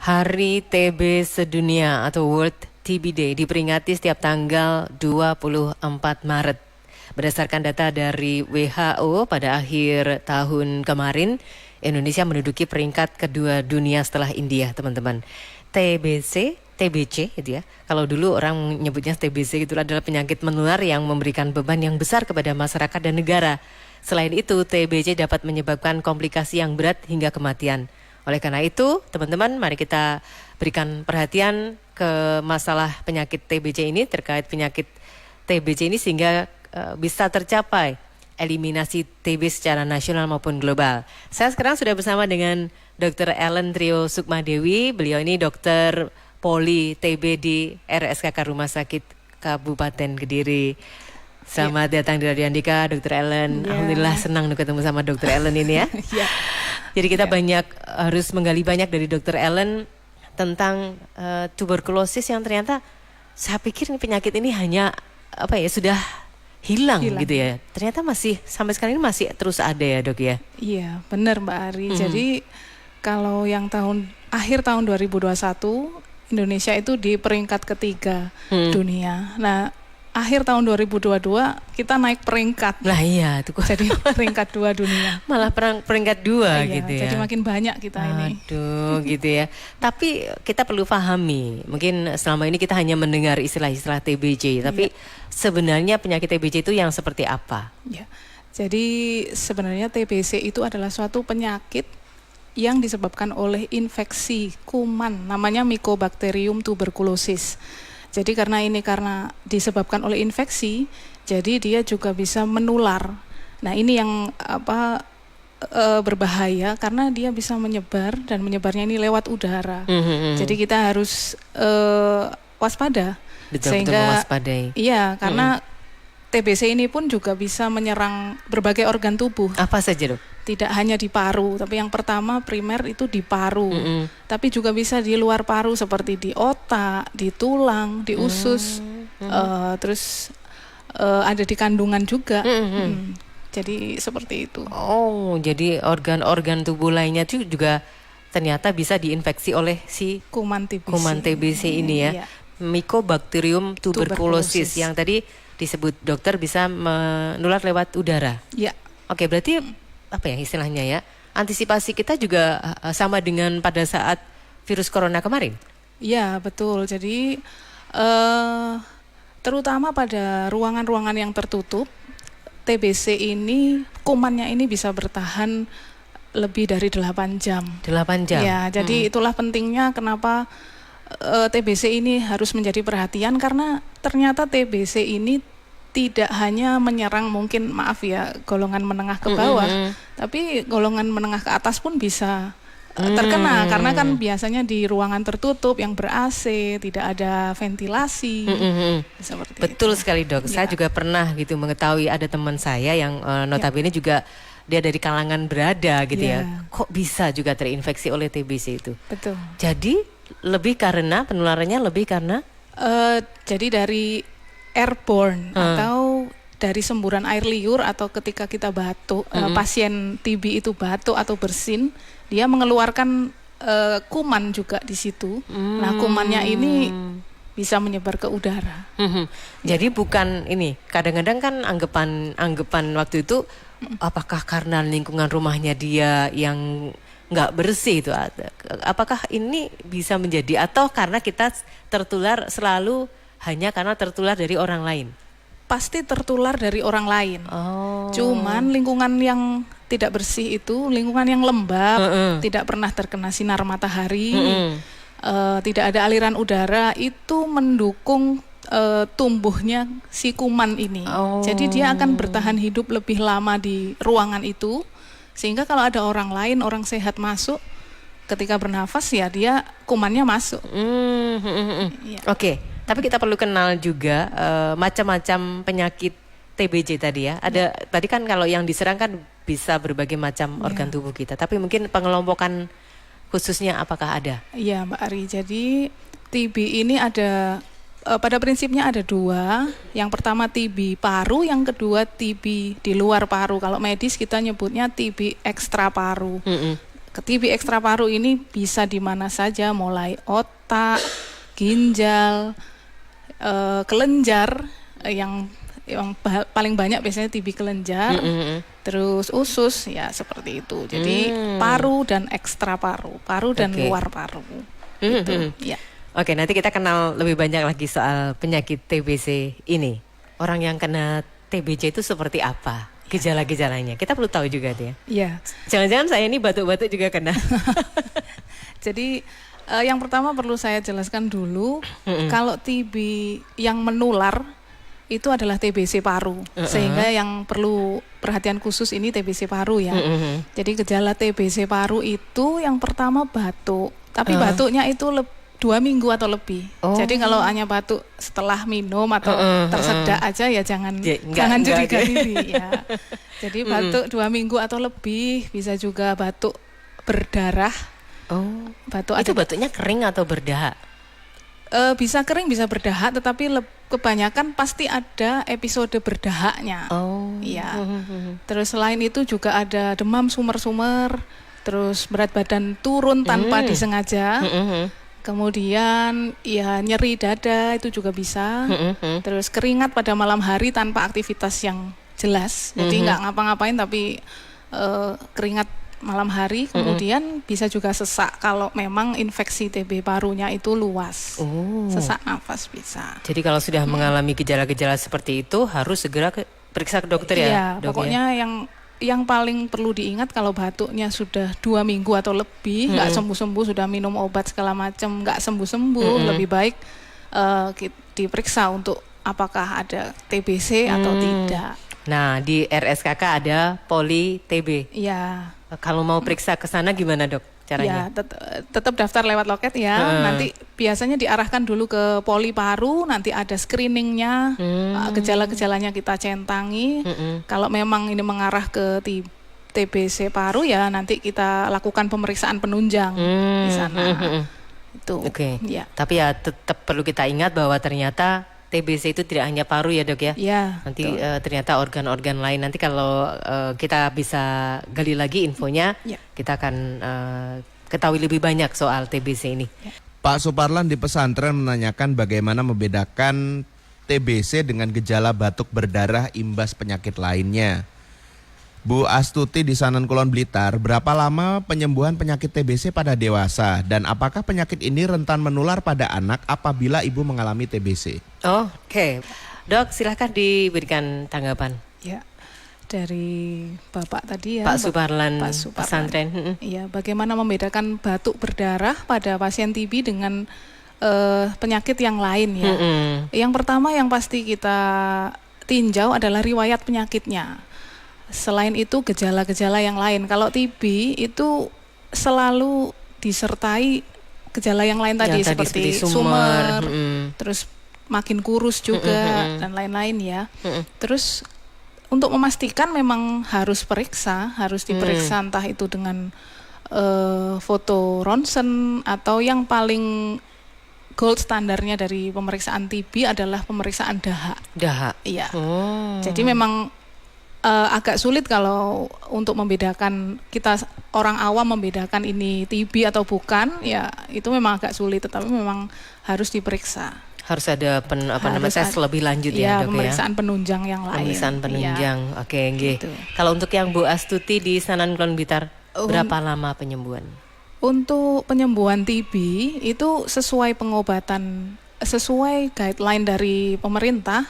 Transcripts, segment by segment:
Hari TB Sedunia atau World TB Day diperingati setiap tanggal 24 Maret. Berdasarkan data dari WHO pada akhir tahun kemarin, Indonesia menduduki peringkat kedua dunia setelah India, teman-teman. TBC gitu ya. Kalau dulu orang nyebutnya TBC itu adalah penyakit menular yang memberikan beban yang besar kepada masyarakat dan negara. Selain itu, TBC dapat menyebabkan komplikasi yang berat hingga kematian. Oleh karena itu, teman-teman, mari kita berikan perhatian ke masalah penyakit TBC ini, terkait penyakit TBC ini sehingga bisa tercapai eliminasi TB secara nasional maupun global. Saya sekarang sudah bersama dengan Dr. Ellen Trio Sukmadewi. Beliau ini dokter poli TB di RSKK Rumah Sakit Kabupaten Kediri. Selamat datang di Radio Andika, Dr. Ellen. Alhamdulillah senang ketemu sama Dr. Ellen ini ya. Jadi kita banyak harus menggali banyak dari Dr. Ellen tentang tuberkulosis yang ternyata saya pikir penyakit ini hanya sudah hilang gitu ya. Ternyata masih sampai sekarang ini masih terus ada ya, Dok ya. Iya, benar Mbak Ari. Jadi kalau yang akhir tahun 2021 Indonesia itu di peringkat ketiga dunia. Nah, akhir tahun 2022 kita naik peringkat. Lah iya, itu jadi peringkat 2 dunia. Malah peringkat 2 gitu ya. Jadi makin banyak kita ini. Aduh, gitu ya. Tapi kita perlu pahami, mungkin selama ini kita hanya mendengar istilah-istilah TBC, tapi sebenarnya penyakit TBC itu yang seperti apa? Ya. Jadi sebenarnya TBC itu adalah suatu penyakit yang disebabkan oleh infeksi kuman, namanya Mycobacterium tuberculosis. Jadi karena disebabkan oleh infeksi, jadi dia juga bisa menular. Nah ini yang berbahaya karena dia bisa menyebar dan menyebarnya ini lewat udara. Jadi kita harus waspada. Betul mewaspadai. Iya, karena TBC ini pun juga bisa menyerang berbagai organ tubuh. Apa saja, Dok? Tidak hanya di paru, tapi yang pertama primer itu di paru. Tapi juga bisa di luar paru seperti di otak, di tulang, di usus, terus ada di kandungan juga. Jadi seperti itu. Oh, jadi organ-organ tubuh lainnya itu juga ternyata bisa diinfeksi oleh si kuman TBC ini ya. Mycobacterium tuberculosis yang tadi disebut dokter bisa menular lewat udara. Ya. Oke, berarti apa ya istilahnya ya? Antisipasi kita juga sama dengan pada saat virus corona kemarin. Ya, betul. Jadi terutama pada ruangan-ruangan yang tertutup, TBC ini kumannya ini bisa bertahan lebih dari 8 jam. 8 jam. Ya, jadi itulah pentingnya kenapa TBC ini harus menjadi perhatian, karena ternyata TBC ini tidak hanya menyerang mungkin golongan menengah ke bawah, tapi golongan menengah ke atas pun bisa terkena karena kan biasanya di ruangan tertutup yang ber-AC, tidak ada ventilasi. Seperti betul itu. Sekali, Dok. Ya. Saya juga pernah gitu mengetahui ada teman saya yang notabene juga dia dari kalangan berada gitu ya. Kok bisa juga terinfeksi oleh TBC itu? Betul. Jadi penularannya lebih karena jadi dari airborne atau dari semburan air liur, atau ketika kita batuk, pasien TB itu batuk atau bersin, dia mengeluarkan kuman juga di situ. Nah, kumannya ini bisa menyebar ke udara. Jadi bukan ini, kadang-kadang kan anggapan waktu itu apakah karena lingkungan rumahnya dia yang nggak bersih itu, apakah ini bisa menjadi, atau karena kita tertular selalu hanya karena tertular dari orang lain? Pasti tertular dari orang lain. Cuman lingkungan yang tidak bersih itu lingkungan yang lembab, tidak pernah terkena sinar matahari, tidak ada aliran udara, itu mendukung tumbuhnya si kuman ini. Jadi dia akan bertahan hidup lebih lama di ruangan itu, sehingga kalau ada orang lain, orang sehat masuk, ketika bernafas ya dia kumannya masuk. Oke. Tapi kita perlu kenal juga macam-macam penyakit TBC tadi ya. Ada tadi kan kalau yang diserang kan bisa berbagai macam organ tubuh kita. Tapi mungkin pengelompokan khususnya apakah ada? Iya, Mbak Ari. Jadi TB ini ada pada prinsipnya ada 2. Yang pertama TB paru, yang kedua TB di luar paru. Kalau medis kita nyebutnya TB ekstra paru. TB ekstra paru ini bisa di mana saja, mulai otak, ginjal, kelenjar, yang paling banyak biasanya TB kelenjar, terus usus, ya seperti itu. Jadi paru dan ekstra paru, paru dan luar paru. Gitu. Ya. Oke, nanti kita kenal lebih banyak lagi soal penyakit TBC ini. Orang yang kena TBC itu seperti apa? Gejala-gejalanya kita perlu tahu juga dia. Iya. Jangan-jangan saya ini batuk-batuk juga kena. Jadi yang pertama perlu saya jelaskan dulu, kalau TB yang menular itu adalah TBC paru, sehingga yang perlu perhatian khusus ini TBC paru ya. Jadi gejala TBC paru itu yang pertama batuk, tapi batuknya itu 2 minggu atau lebih. Jadi kalau hanya batuk setelah minum atau tersedak aja ya jangan curiga TB ya. Jadi batuk 2 minggu atau lebih, bisa juga batuk berdarah. Itu batuknya kering atau berdahak? Bisa kering, bisa berdahak, tetapi kebanyakan pasti ada episode berdahaknya. Iya. Terus selain itu juga ada demam sumer-sumer, terus berat badan turun tanpa disengaja. Kemudian ya nyeri dada itu juga bisa. Terus keringat pada malam hari tanpa aktivitas yang jelas. Jadi nggak ngapa-ngapain tapi keringat malam hari. Kemudian bisa juga sesak kalau memang infeksi TB parunya itu luas. Sesak nafas bisa. Jadi kalau sudah mengalami gejala-gejala seperti itu harus segera periksa ke dokter ya? Iya, pokoknya yang paling perlu diingat kalau batuknya sudah 2 minggu atau lebih, nggak sembuh-sembuh, sudah minum obat segala macam, nggak sembuh-sembuh, lebih baik diperiksa untuk apakah ada TBC atau tidak. Nah, di RSKK ada poli TB. Iya. Kalau mau periksa ke sana gimana dok caranya? Ya, tetap daftar lewat loket ya. Nanti biasanya diarahkan dulu ke poli paru, nanti ada screeningnya, gejala-gejalanya kita centangi. Kalau memang ini mengarah ke TBC paru ya nanti kita lakukan pemeriksaan penunjang di sana. Itu. Ya. Tapi ya tetap perlu kita ingat bahwa ternyata TBC itu tidak hanya paru ya dok ya? Iya. Nanti ternyata organ-organ lain. Nanti kalau kita bisa gali lagi infonya, kita akan ketahui lebih banyak soal TBC ini. Pak Suparlan di pesantren menanyakan bagaimana membedakan TBC dengan gejala batuk berdarah imbas penyakit lainnya. Bu Astuti di Sanan Kulon Blitar, berapa lama penyembuhan penyakit TBC pada dewasa dan apakah penyakit ini rentan menular pada anak apabila ibu mengalami TBC? Oke. Dok, silahkan diberikan tanggapan. Ya, dari Bapak tadi ya, Pak Suparlan pesantren. Iya, bagaimana membedakan batuk berdarah pada pasien TB dengan penyakit yang lain ya. Yang pertama yang pasti kita tinjau adalah riwayat penyakitnya. Selain itu gejala-gejala yang lain. Kalau TB itu selalu disertai gejala yang lain tadi seperti sumer, terus makin kurus juga dan lain-lain ya. Terus untuk memastikan memang harus diperiksa entah itu dengan foto ronsen atau yang paling gold standarnya dari pemeriksaan TB adalah pemeriksaan dahak. Dahak. Iya. Jadi memang agak sulit kalau untuk membedakan, kita orang awam membedakan ini TB atau bukan, ya itu memang agak sulit, tetapi memang harus diperiksa. Harus ada tes lebih lanjut ya dok ya? Pemeriksaan penunjang yang lain. Pemeriksaan penunjang, ya. Oke, gitu. Kalau untuk yang Bu Astuti di Sanan Kulon Blitar, berapa lama penyembuhan? Untuk penyembuhan TB itu sesuai pengobatan, sesuai guideline dari pemerintah.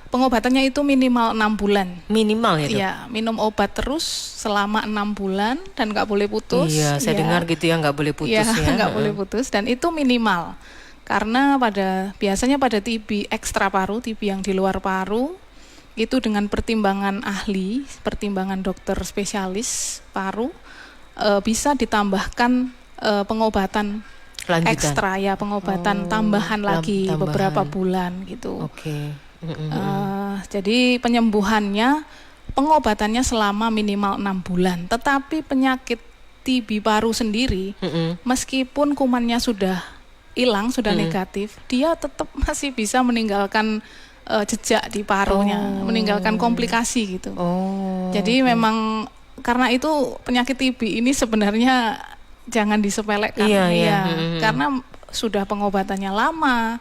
Pengobatannya itu minimal 6 bulan. Minimal ya dok? Iya, minum obat terus selama 6 bulan dan nggak boleh putus. Iya, saya dengar gitu ya, nggak boleh putus ya. Nggak boleh putus dan itu minimal. Karena biasanya pada TB ekstra paru, TB yang di luar paru, itu dengan pertimbangan ahli, pertimbangan dokter spesialis paru, bisa ditambahkan pengobatan lanjutan. Ekstra ya, pengobatan tambahan lagi beberapa bulan gitu. Jadi penyembuhannya, pengobatannya selama minimal 6 bulan. Tetapi penyakit TB paru sendiri, meskipun kumannya sudah hilang, sudah negatif, dia tetap masih bisa meninggalkan jejak di parunya, meninggalkan komplikasi gitu. Jadi memang karena itu penyakit TB ini sebenarnya jangan disepelekan. Iya. Karena sudah pengobatannya lama,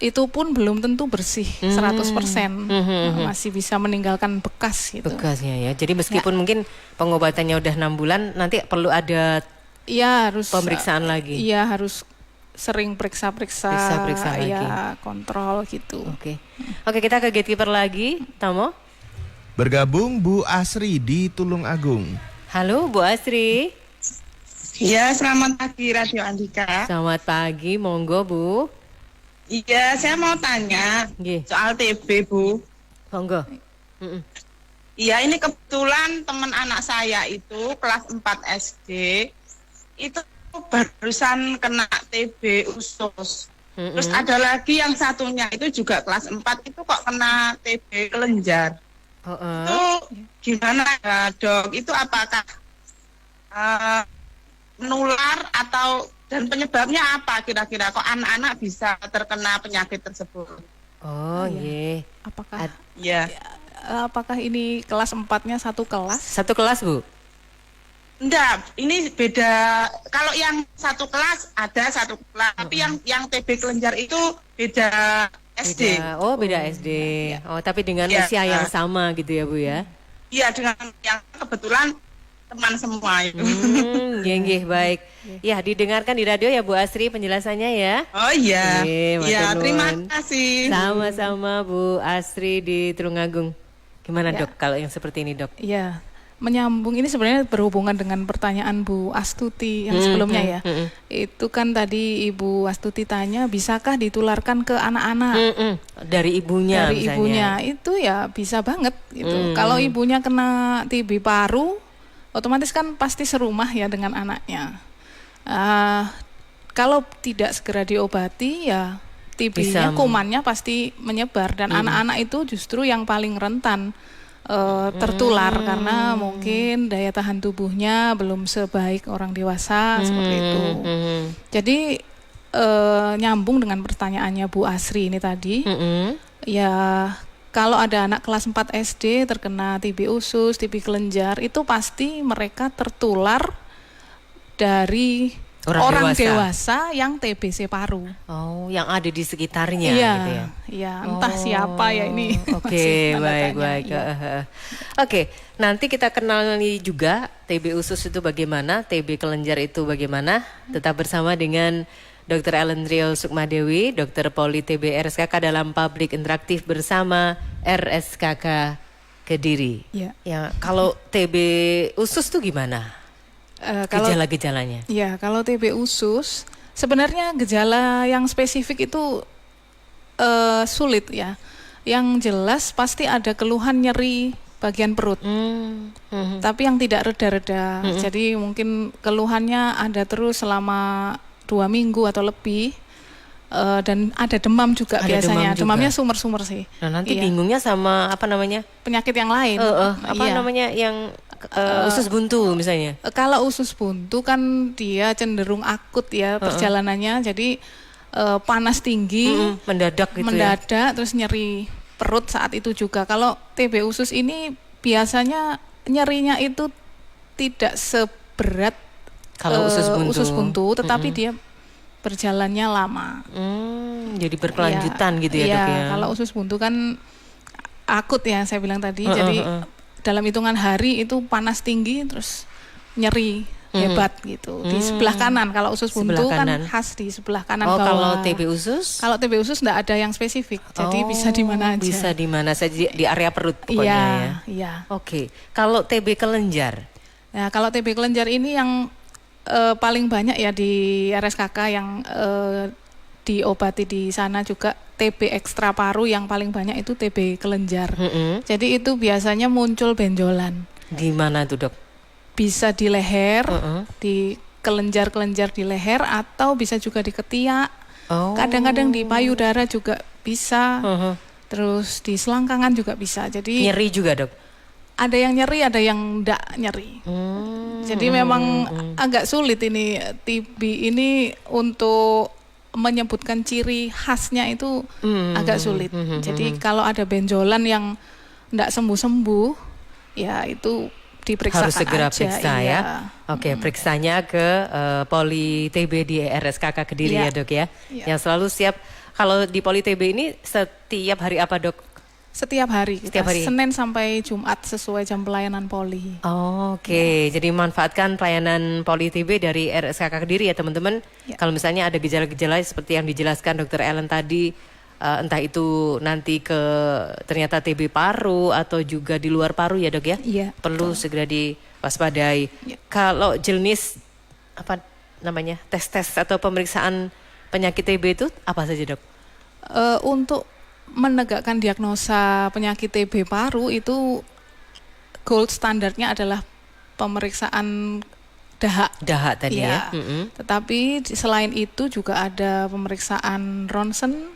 itu pun belum tentu bersih 100%. Masih bisa meninggalkan bekas gitu. Bekasnya ya. Jadi meskipun mungkin pengobatannya udah 6 bulan, nanti perlu ada harus pemeriksaan lagi. Iya, harus sering periksa-periksa lagi. Ya, kontrol gitu. Oke, kita ke gatekeeper lagi, Tomo. Bergabung Bu Asri di Tulung Agung. Halo Bu Asri. Iya, selamat pagi Radio Andika. Selamat pagi, monggo Bu. Iya, saya mau tanya soal TB, Bu. Monggo. Iya, ini kebetulan teman anak saya itu kelas 4 SD itu barusan kena TB usus. Terus ada lagi yang satunya itu juga kelas 4 itu kok kena TB kelenjar. Itu gimana ya, Dok? Itu apakah menular atau dan penyebabnya apa kira-kira kok anak-anak bisa terkena penyakit tersebut? Apakah ini kelas 4-nya satu kelas? Satu kelas, Bu? Enggak, ini beda. Kalau yang satu kelas ada satu kelas, tapi yang TB kelenjar itu beda SD. Beda SD. Tapi dengan usia yang sama gitu ya, Bu ya? Iya, dengan yang kebetulan teman semua itu. Nggih, baik. Ya, didengarkan di radio ya Bu Asri penjelasannya ya. Oh iya. Iya, terima kasih. Sama-sama Bu Asri di Tulungagung. Gimana Dok kalau yang seperti ini, Dok? Iya. Menyambung ini sebenarnya berhubungan dengan pertanyaan Bu Astuti yang sebelumnya ya. Itu kan tadi Ibu Astuti tanya, bisakah ditularkan ke anak-anak? Dari ibunya Dari misalnya. ibunya itu ya bisa banget gitu. Kalau ibunya kena TB paru, otomatis kan pasti serumah ya dengan anaknya. Kalau tidak segera diobati ya TB-nya, kumannya pasti menyebar dan anak-anak itu justru yang paling rentan tertular karena mungkin daya tahan tubuhnya belum sebaik orang dewasa seperti itu. Jadi nyambung dengan pertanyaannya Bu Asri ini tadi, ya kalau ada anak kelas 4 SD terkena TB usus, TB kelenjar, itu pasti mereka tertular dari orang dewasa yang TBC paru. Yang ada di sekitarnya gitu ya. Iya, entah siapa ya ini. Oke, baik. Oke, nanti kita kenali juga TB usus itu bagaimana, TB kelenjar itu bagaimana. Tetap bersama dengan Dr. Ellen Rio Sukmadewi, Dr. Poli TB RSKK dalam Public Interaktif bersama RSKK Kediri. Ya, kalau TB usus tuh gimana? Gejala-gejalanya? Ya, kalau TB usus sebenarnya gejala yang spesifik itu sulit ya. Yang jelas pasti ada keluhan nyeri bagian perut, tapi yang tidak reda-reda. Jadi mungkin keluhannya ada terus selama 2 minggu atau lebih. Dan ada demam juga biasanya. Demamnya sumber-sumber sih. Nah, nanti bingungnya sama penyakit yang lain. Yang usus buntu misalnya. Kalau usus buntu kan dia cenderung akut ya perjalanannya. Jadi panas tinggi, mendadak gitu terus nyeri perut saat itu juga. Kalau TB usus ini biasanya nyerinya itu tidak seberat kalau usus buntu, tetapi dia berjalannya lama. Jadi berkelanjutan gitu ya Dok ya. Kalau usus buntu kan akut ya saya bilang tadi. Jadi dalam hitungan hari itu panas tinggi terus nyeri hebat gitu. Di sebelah kanan, kalau usus buntu kan khas di sebelah kanan bawah. Kalau TB usus? Kalau TB usus enggak ada yang spesifik. Jadi bisa di mana aja. Bisa di mana saja, di area perut pokoknya Iya. Oke. Kalau TB kelenjar? Nah, kalau TB kelenjar ini yang paling banyak ya di RSKK yang diobati di sana juga TB ekstra paru yang paling banyak itu TB kelenjar. Jadi itu biasanya muncul benjolan. Di mana tuh Dok? Bisa di leher, di kelenjar-kelenjar di leher atau bisa juga di ketiak. Kadang-kadang di payudara juga bisa. Terus di selangkangan juga bisa. Jadi nyeri juga Dok? Ada yang nyeri, ada yang enggak nyeri. Jadi memang agak sulit ini TB ini untuk menyebutkan ciri khasnya itu agak sulit. Jadi kalau ada benjolan yang enggak sembuh-sembuh, ya itu diperiksakan harus segera aja, periksa iya. ya. Oke, periksanya ke Poli TB di RSKK Kediri ya Dok ya. Yang selalu siap. Kalau di Poli TB ini setiap hari apa Dok? Setiap hari, Setiap hari. Senin sampai Jumat sesuai jam pelayanan poli. Oke, jadi manfaatkan pelayanan Poli TB dari RSKK Kediri ya teman-teman. Kalau misalnya ada gejala-gejala seperti yang dijelaskan Dr. Ellen tadi, entah itu nanti ternyata TB paru atau juga di luar paru ya Dok ya, perlu segera diwaspadai. Kalau jenis apa namanya tes atau pemeriksaan penyakit TB itu apa saja Dok? Untuk menegakkan diagnosa penyakit TB paru itu gold standarnya adalah pemeriksaan dahak tadi ya. Tetapi selain itu juga ada pemeriksaan ronsen,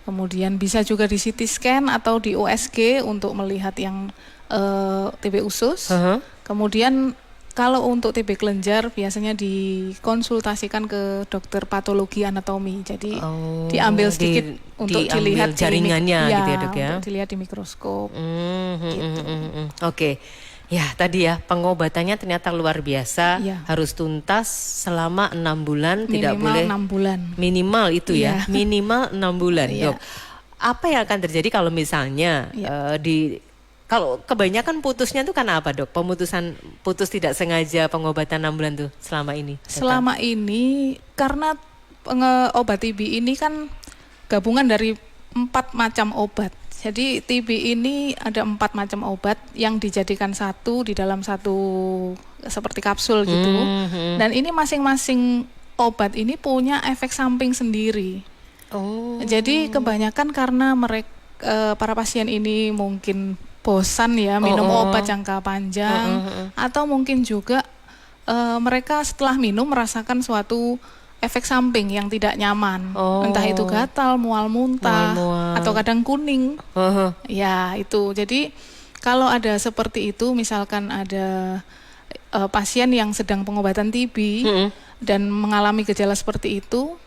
kemudian bisa juga di CT scan atau di USG untuk melihat yang TB usus. Kemudian kalau untuk TB kelenjar biasanya dikonsultasikan ke dokter patologi anatomi. Jadi diambil sedikit untuk dilihat jaringannya gitu ya Dok ya. Untuk dilihat di mikroskop. Gitu. Oke. Ya tadi ya pengobatannya ternyata luar biasa, harus tuntas selama 6 bulan, minimal tidak boleh 6 bulan. Minimal itu ya, minimal 6 bulan Dok. Apa yang akan terjadi kalau misalnya kalau kebanyakan putusnya itu karena apa Dok? Putus tidak sengaja pengobatan 6 bulan tuh selama ini? Selama ini karena obat TB ini kan gabungan dari 4 macam obat. Jadi TB ini ada 4 macam obat yang dijadikan satu di dalam satu seperti kapsul gitu. Dan ini masing-masing obat ini punya efek samping sendiri. Jadi kebanyakan karena para pasien ini mungkin bosan ya minum obat jangka panjang, atau mungkin juga mereka setelah minum merasakan suatu efek samping yang tidak nyaman, entah itu gatal, mual muntah, atau kadang kuning. Ya itu. Jadi kalau ada seperti itu, misalkan ada pasien yang sedang pengobatan TB dan mengalami gejala seperti itu,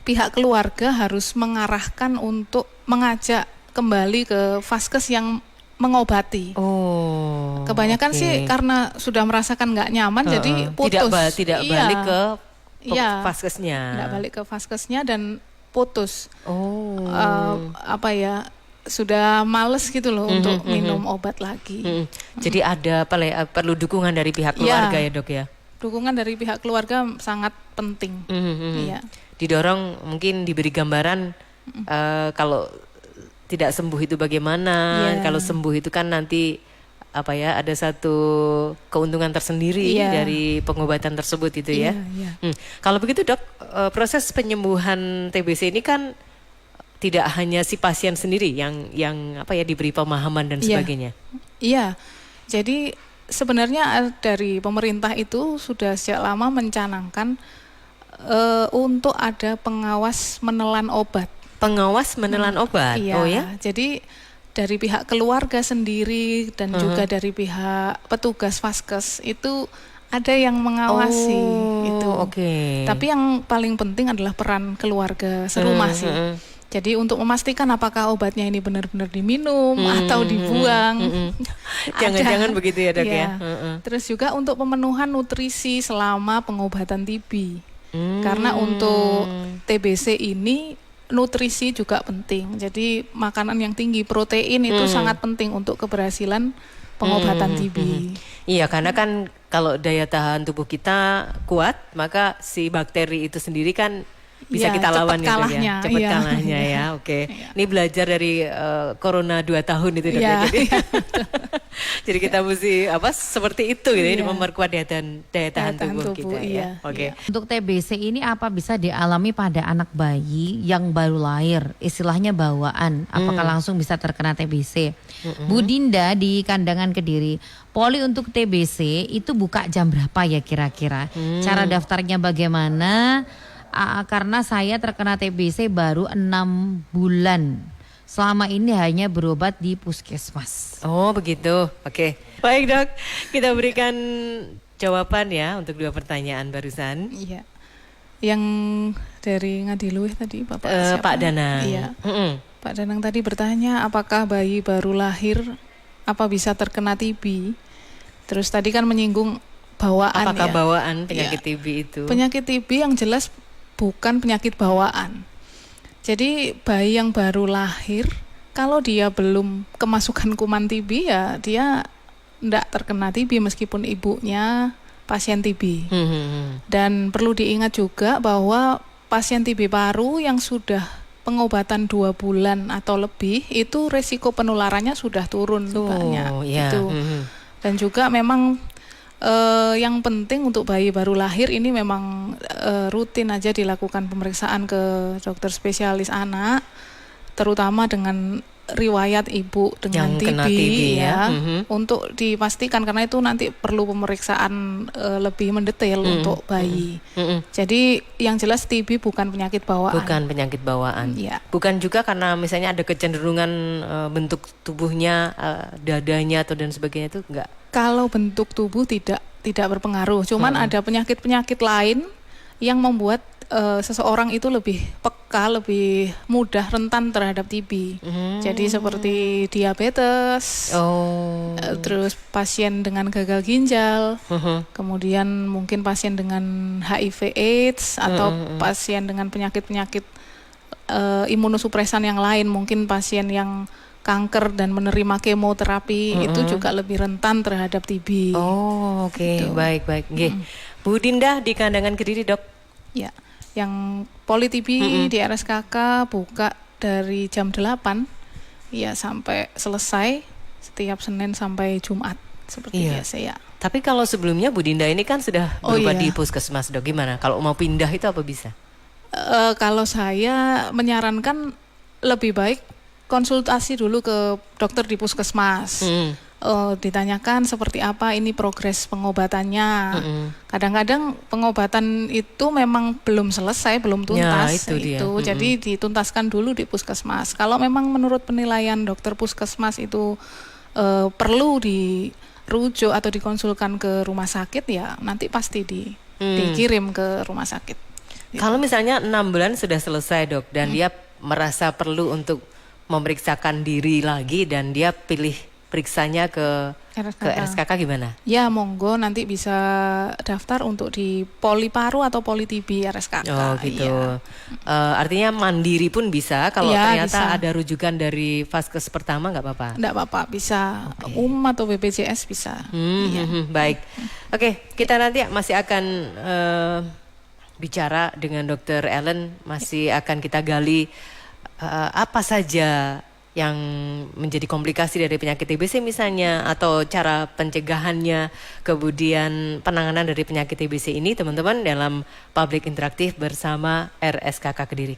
pihak keluarga harus mengarahkan untuk mengajak kembali ke vaskes yang mengobati. Kebanyakan sih karena sudah merasakan nggak nyaman, jadi putus. Tidak balik ke vaskesnya. Tidak balik ke vaskesnya dan putus. Sudah males gitu loh untuk minum obat lagi. Jadi ada perlu dukungan dari pihak keluarga ya Dok ya. Dukungan dari pihak keluarga sangat penting. Didorong, mungkin diberi gambaran kalau tidak sembuh itu bagaimana. Kalau sembuh itu kan nanti ada satu keuntungan tersendiri dari pengobatan tersebut itu ya. Kalau begitu Dok, proses penyembuhan TBC ini kan tidak hanya si pasien sendiri yang diberi pemahaman dan sebagainya. Iya. Jadi sebenarnya dari pemerintah itu sudah sejak lama mencanangkan untuk ada pengawas menelan obat. Pengawas menelan obat. Jadi dari pihak keluarga sendiri dan juga dari pihak petugas vaskes itu ada yang mengawasi itu. Tapi yang paling penting adalah peran keluarga serumah sih. Jadi untuk memastikan apakah obatnya ini benar-benar diminum atau dibuang. Jangan-jangan begitu ya Dok ya. Terus juga untuk pemenuhan nutrisi selama pengobatan TB. Karena untuk TBC ini nutrisi juga penting. Jadi makanan yang tinggi protein itu sangat penting untuk keberhasilan pengobatan TB. Iya, karena kan kalau daya tahan tubuh kita kuat, maka si bakteri itu sendiri kan bisa kita lawan gitu ya. Cepat kalahnya ya. Ini belajar dari Corona 2 tahun itu Dok ya. Jadi kita mesti seperti itu gitu ya, memperkuat daya tahan tubuh kita ya. Untuk TBC ini apa bisa dialami pada anak bayi yang baru lahir, istilahnya bawaan, apakah langsung bisa terkena TBC? Bu Dinda di Kandangan Kediri, poli untuk TBC itu buka jam berapa ya kira-kira? Cara daftarnya bagaimana? Karena saya terkena TBC baru 6 bulan. Selama ini hanya berobat di puskesmas. Oh begitu, Baik Dok, kita berikan jawaban ya untuk 2 pertanyaan barusan. Iya. Yang dari Ngadiluih tadi Bapak siapa? Pak Danang. Iya. Pak Danang tadi bertanya apakah bayi baru lahir apa bisa terkena TB? Terus tadi kan menyinggung bawaan. Apakah ya. bawaan penyakit Ya. TB itu? Penyakit TB yang jelas bukan penyakit bawaan. Jadi bayi yang baru lahir, kalau dia belum kemasukan kuman TB ya dia tidak terkena TB meskipun ibunya pasien TB. Dan perlu diingat juga bahwa pasien TB paru yang sudah pengobatan 2 bulan atau lebih itu resiko penularannya sudah turun banyak. Yeah. Itu. Dan juga memang yang penting untuk bayi baru lahir ini memang rutin aja dilakukan pemeriksaan ke dokter spesialis anak, terutama dengan riwayat ibu dengan yang kena TB TB ya, untuk dipastikan karena itu nanti perlu pemeriksaan lebih mendetail untuk bayi. Jadi yang jelas TB bukan penyakit bawaan. Bukan penyakit bawaan. Ya. Bukan juga karena misalnya ada kecenderungan bentuk tubuhnya, dadanya atau dan sebagainya itu enggak. Kalau bentuk tubuh tidak berpengaruh, cuman ada penyakit-penyakit lain yang membuat seseorang itu lebih peka, lebih mudah rentan terhadap TB. Jadi seperti diabetes, terus pasien dengan gagal ginjal, kemudian mungkin pasien dengan HIV/AIDS atau pasien dengan penyakit-penyakit imunosupresan yang lain, mungkin pasien yang kanker dan menerima kemoterapi itu juga lebih rentan terhadap TB. Oke. Gitu. Baik. Bu Dinda di Kandangan Kediri, Dok. Ya, yang poli TB di RSKK buka dari jam 8 ya sampai selesai setiap Senin sampai Jumat seperti biasa ya. Tapi kalau sebelumnya Bu Dinda ini kan sudah berobat di puskesmas, Dok. Gimana? Kalau mau pindah itu apa bisa? Kalau saya menyarankan lebih baik konsultasi dulu ke dokter di puskesmas. Ditanyakan seperti apa ini progres pengobatannya. Kadang-kadang pengobatan itu memang belum selesai, belum tuntas. Ya, itu dia. Jadi dituntaskan dulu di puskesmas. Kalau memang menurut penilaian dokter puskesmas itu perlu dirujuk atau dikonsulkan ke rumah sakit, ya nanti pasti dikirim ke rumah sakit. Kalau misalnya 6 bulan sudah selesai, Dok, dan dia merasa perlu untuk memeriksakan diri lagi dan dia pilih periksanya ke RSKK gimana? Ya monggo nanti bisa daftar untuk di poli paru atau poli TB RSKK. Oh gitu. Artinya mandiri pun bisa kalau ternyata bisa. Ada rujukan dari vaskes pertama nggak apa-apa? Nggak apa-apa, bisa atau BPJS bisa. Baik. Oke, kita nanti masih akan bicara dengan Dr. Ellen, masih akan kita gali apa saja yang menjadi komplikasi dari penyakit TBC misalnya, atau cara pencegahannya, kemudian penanganan dari penyakit TBC ini, teman-teman, dalam Public Interaktif bersama RSKK Kediri.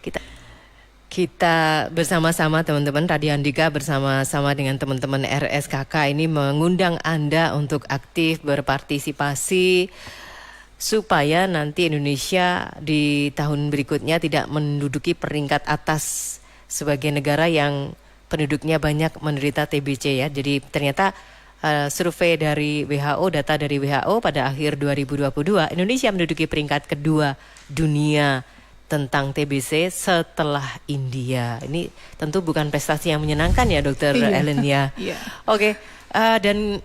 Kita bersama-sama, teman-teman, Radio Andika bersama-sama dengan teman-teman RSKK ini mengundang Anda untuk aktif berpartisipasi supaya nanti Indonesia di tahun berikutnya tidak menduduki peringkat atas sebagai negara yang penduduknya banyak menderita TBC ya. Jadi ternyata survei dari WHO, data dari WHO pada akhir 2022, Indonesia menduduki peringkat kedua dunia tentang TBC setelah India. Ini tentu bukan prestasi yang menyenangkan ya, Dr. Ellen ya. Oke, dan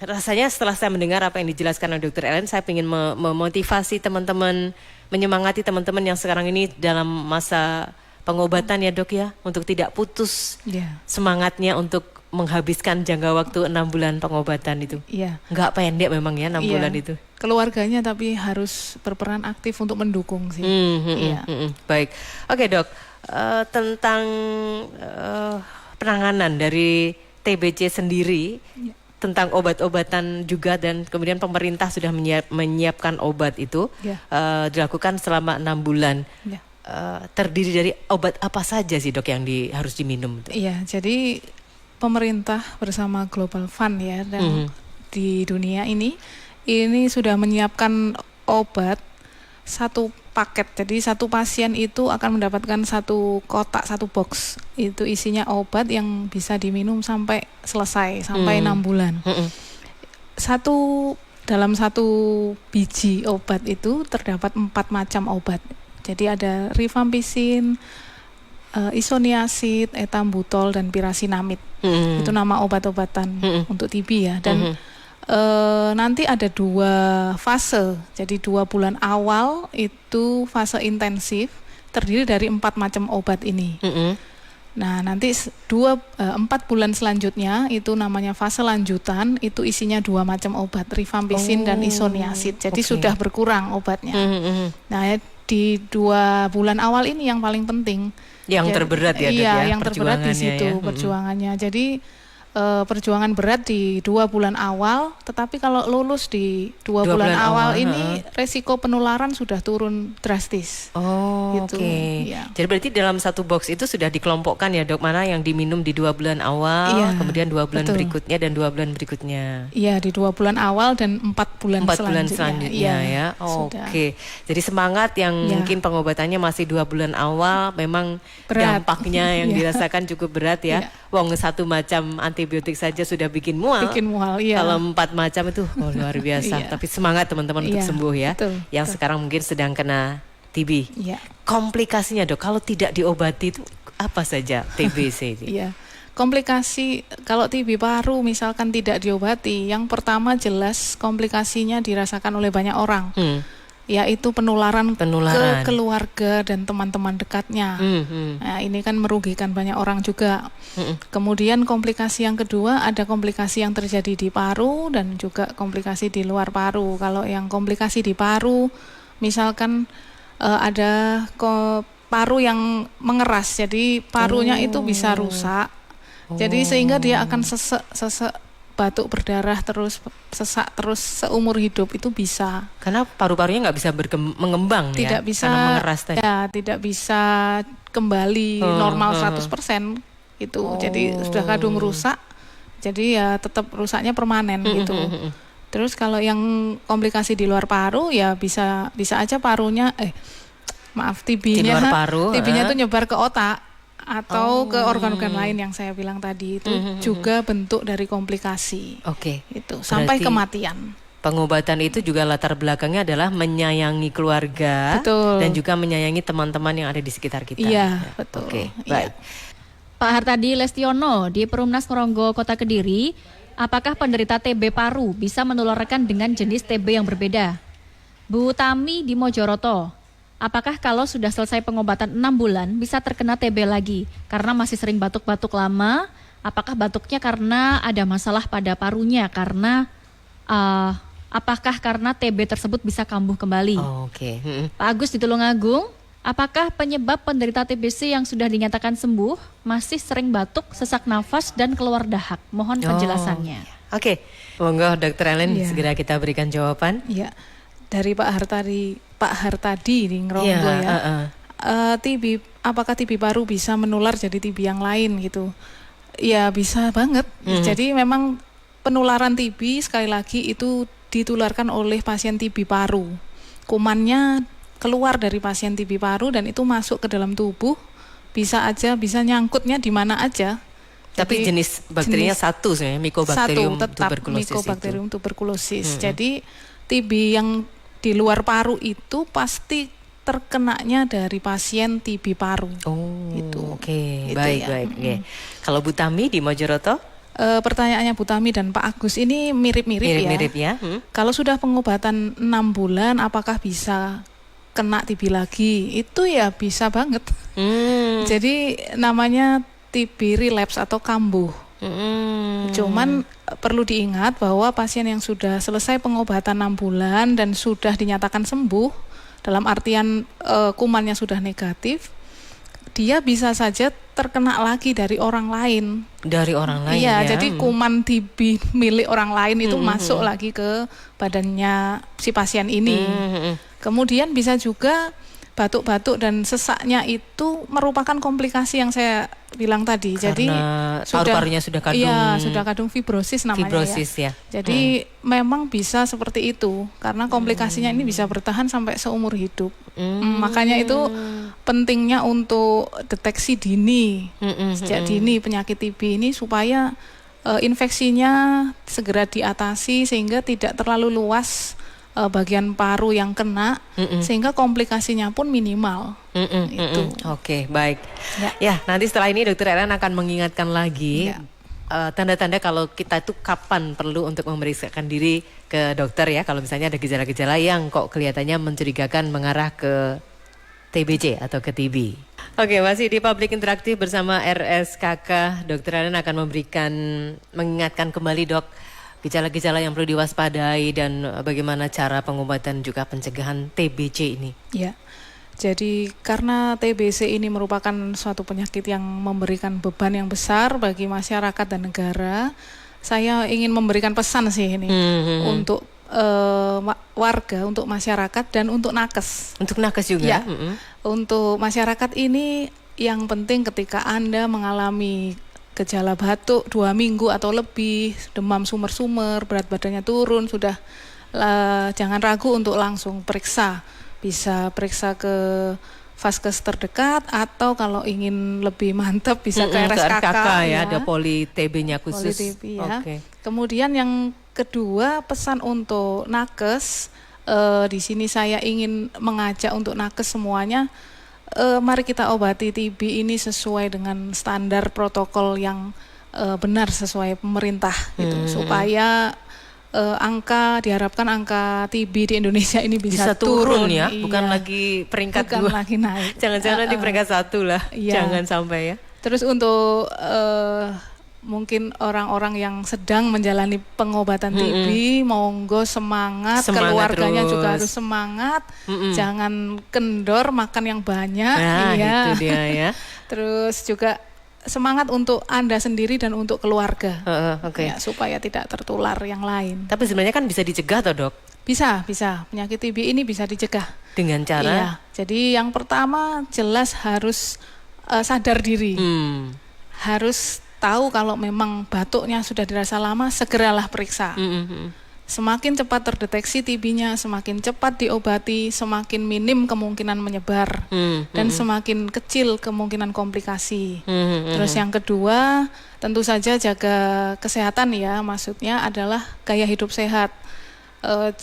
rasanya setelah saya mendengar apa yang dijelaskan oleh Dr. Ellen, saya ingin memotivasi teman-teman, menyemangati teman-teman yang sekarang ini dalam masa pengobatan ya, Dok ya, untuk tidak putus semangatnya untuk menghabiskan jangka waktu 6 bulan pengobatan itu. Nggak pendek memang ya 6 bulan itu. Keluarganya tapi harus berperan aktif untuk mendukung sih. Baik, oke Dok, tentang penanganan dari TBC sendiri, tentang obat-obatan juga, dan kemudian pemerintah sudah menyiapkan obat itu dilakukan selama 6 bulan. Terdiri dari obat apa saja sih, Dok, yang harus diminum? Iya, jadi pemerintah bersama Global Fund ya, dan di dunia ini sudah menyiapkan obat satu paket. Jadi satu pasien itu akan mendapatkan satu kotak, satu box. Itu isinya obat yang bisa diminum sampai selesai, sampai 6 bulan. Dalam satu biji obat itu terdapat 4 macam obat. Jadi ada rifampicin, isoniazid, etambutol, dan pirasinamid. Itu nama obat-obatan untuk TB ya. Dan Nanti ada 2 fase. Jadi 2 bulan awal itu fase intensif, terdiri dari 4 macam obat ini. Nah, nanti 4 bulan selanjutnya itu namanya fase lanjutan, itu isinya 2 macam obat, rifampicin dan isoniazid. Jadi sudah berkurang obatnya. Nah, di 2 bulan awal ini yang paling penting. Yang terberat ya, iya, ya, yang terberat di situ perjuangannya. Jadi perjuangan berat di 2 bulan awal, tetapi kalau lulus di 2 bulan awal ini resiko penularan sudah turun drastis. Gitu. Ya. Jadi berarti dalam satu box itu sudah dikelompokkan ya dok, mana yang diminum di 2 bulan awal, kemudian 2 bulan berikutnya dan 2 bulan berikutnya. Iya, di 2 bulan awal dan 4 bulan selanjutnya. Ya. Jadi semangat yang mungkin pengobatannya masih 2 bulan awal, memang berat. Dampaknya yang dirasakan cukup berat ya. Wong 1 macam antibiotik saja sudah bikin mual. Kalau 4 macam itu luar biasa. Tapi semangat teman-teman untuk sembuh ya. Yang sekarang mungkin sedang kena TB. Komplikasinya dok, kalau tidak diobati itu apa saja TBC ini? Komplikasi kalau TB paru misalkan tidak diobati, yang pertama jelas komplikasinya dirasakan oleh banyak orang. Yaitu penularan ke keluarga dan teman-teman dekatnya. Nah, ini kan merugikan banyak orang juga. Kemudian komplikasi yang kedua, ada komplikasi yang terjadi di paru dan juga komplikasi di luar paru. Kalau yang komplikasi di paru, misalkan ada paru yang mengeras, jadi parunya itu bisa rusak. Jadi sehingga dia akan sesek, batuk berdarah terus, sesak terus seumur hidup, itu bisa. Karena paru-parunya nggak bisa mengembang tidak ya? Bisa, karena mengeras tadi. Ya, tidak bisa kembali normal 100% itu. Jadi sudah kadung rusak, jadi ya tetap rusaknya permanen gitu. Terus kalau yang komplikasi di luar paru ya bisa aja parunya TB-nya itu nyebar ke otak atau ke organ-organ lain yang saya bilang tadi, itu juga bentuk dari komplikasi. Itu sampai kematian. Pengobatan itu juga latar belakangnya adalah menyayangi keluarga dan juga menyayangi teman-teman yang ada di sekitar kita. Iya, betul. Baik. Pak Hartadi Lestiono di Perumnas Ngronggo Kota Kediri, apakah penderita TB paru bisa menularkan dengan jenis TB yang berbeda? Bu Tami di Mojoroto, apakah kalau sudah selesai pengobatan 6 bulan bisa terkena TB lagi? Karena masih sering batuk-batuk lama, apakah batuknya karena ada masalah pada parunya? Apakah karena TB tersebut bisa kambuh kembali? Pak Agus di Tulungagung, apakah penyebab penderita TBC yang sudah dinyatakan sembuh masih sering batuk, sesak nafas, dan keluar dahak? Mohon penjelasannya. Monggo Dr. Ellen segera kita berikan jawaban. Dari Pak Hartadi di Ngronggo TB, apakah TB paru bisa menular jadi TB yang lain gitu? Ya bisa banget. Jadi memang penularan TB sekali lagi itu ditularkan oleh pasien TB paru. Kumannya keluar dari pasien TB paru dan itu masuk ke dalam tubuh, bisa nyangkutnya di mana aja. Tapi jenis bakterinya satu sebenarnya, Mycobacterium tuberculosis. Jadi TB yang di luar paru itu pasti terkenanya dari pasien TB paru. Baik. Kalau Bu Tami di Mojoroto? Pertanyaannya Bu Tami dan Pak Agus ini mirip-mirip ya. Kalau sudah pengobatan 6 bulan, apakah bisa kena TB lagi? Itu ya bisa banget. Jadi namanya TB relapse atau kambuh. Cuman perlu diingat bahwa pasien yang sudah selesai pengobatan 6 bulan dan sudah dinyatakan sembuh, dalam artian kumannya sudah negatif, dia bisa saja terkena lagi dari orang lain. Iya, jadi kuman TB milik orang lain itu masuk lagi ke badannya si pasien ini. Kemudian bisa juga batuk-batuk dan sesaknya itu merupakan komplikasi yang saya bilang tadi. Jadi paru-parunya sudah kadung. Iya, sudah kadung fibrosis namanya ya. Jadi memang bisa seperti itu karena komplikasinya ini bisa bertahan sampai seumur hidup. Makanya itu pentingnya untuk deteksi dini, sejak dini penyakit TB ini supaya infeksinya segera diatasi sehingga tidak terlalu luas bagian paru yang kena, sehingga komplikasinya pun minimal. Baik. Ya, nanti setelah ini Dr. Ellen akan mengingatkan lagi tanda-tanda kalau kita itu kapan perlu untuk memeriksakan diri ke dokter ya, kalau misalnya ada gejala-gejala yang kok kelihatannya mencurigakan mengarah ke TBC atau ke TB. Oke, masih di Publik Interaktif bersama RSKK. Dr. Ellen akan mengingatkan kembali dok, gejala-gejala yang perlu diwaspadai dan bagaimana cara pengobatan juga pencegahan TBC ini. Ya. Jadi karena TBC ini merupakan suatu penyakit yang memberikan beban yang besar bagi masyarakat dan negara, saya ingin memberikan pesan sih ini untuk warga, untuk masyarakat dan untuk nakes. Untuk nakes juga? Ya, untuk masyarakat ini yang penting ketika Anda mengalami gejala batuk 2 minggu atau lebih, demam sumber-sumber, berat badannya turun, sudah jangan ragu untuk langsung periksa. Bisa periksa ke vaskes terdekat atau kalau ingin lebih mantap bisa ke RSKK ya, ada poli TB-nya khusus. Poli TB ya. Kemudian yang kedua, pesan untuk nakes, di sini saya ingin mengajak untuk nakes semuanya, mari kita obati TB ini sesuai dengan standar protokol yang benar sesuai pemerintah gitu, supaya diharapkan angka TB di Indonesia ini bisa turun ya, iya. Bukan lagi peringkat bukan 2, lagi naik. Jangan-jangan nanti peringkat 1 lah, iya. Jangan sampai ya. Terus untuk mungkin orang-orang yang sedang menjalani pengobatan TB, monggo semangat keluarganya terus. Juga harus semangat, jangan kendor, makan yang banyak, nah, iya. Itu dia ya. Terus juga semangat untuk Anda sendiri dan untuk keluarga, ya, supaya tidak tertular yang lain. Tapi sebenarnya kan bisa dicegah toh dok? Bisa. Penyakit TB ini bisa dicegah. Dengan cara? Iya. Jadi yang pertama jelas harus sadar diri. Harus tahu kalau memang batuknya sudah dirasa lama, segeralah periksa. Semakin cepat terdeteksi TB-nya, semakin cepat diobati, semakin minim kemungkinan menyebar, dan semakin kecil kemungkinan komplikasi. Terus yang kedua, tentu saja jaga kesehatan ya, maksudnya adalah gaya hidup sehat.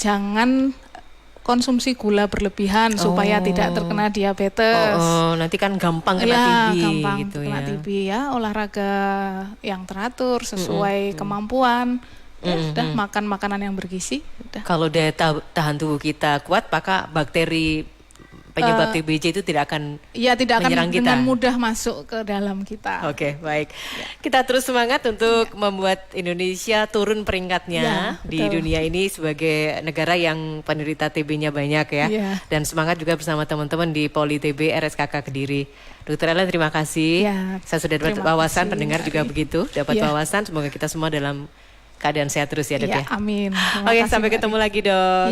Jangan konsumsi gula berlebihan supaya tidak terkena diabetes. Nanti kan gampang kena TB gampang gitu kena ya. TB ya, olahraga yang teratur sesuai kemampuan. Ya, sudah makan makanan yang bergizi. Kalau daya tahan tubuh kita kuat, maka bakteri penyebab TBC itu tidak akan menyerang kita. Dengan mudah masuk ke dalam kita. Oke, baik. Ya. Kita terus semangat untuk membuat Indonesia turun peringkatnya di dunia ini sebagai negara yang penderita TB-nya banyak ya. Dan semangat juga bersama teman-teman di Poli TB RSKK Kediri. Dr. Ellen, terima kasih. Saya sudah dapat wawasan, pendengar juga begitu, dapat wawasan. Semoga kita semua dalam keadaan sehat terus ya dok ya. Amin. Oke, sampai ketemu lagi dok.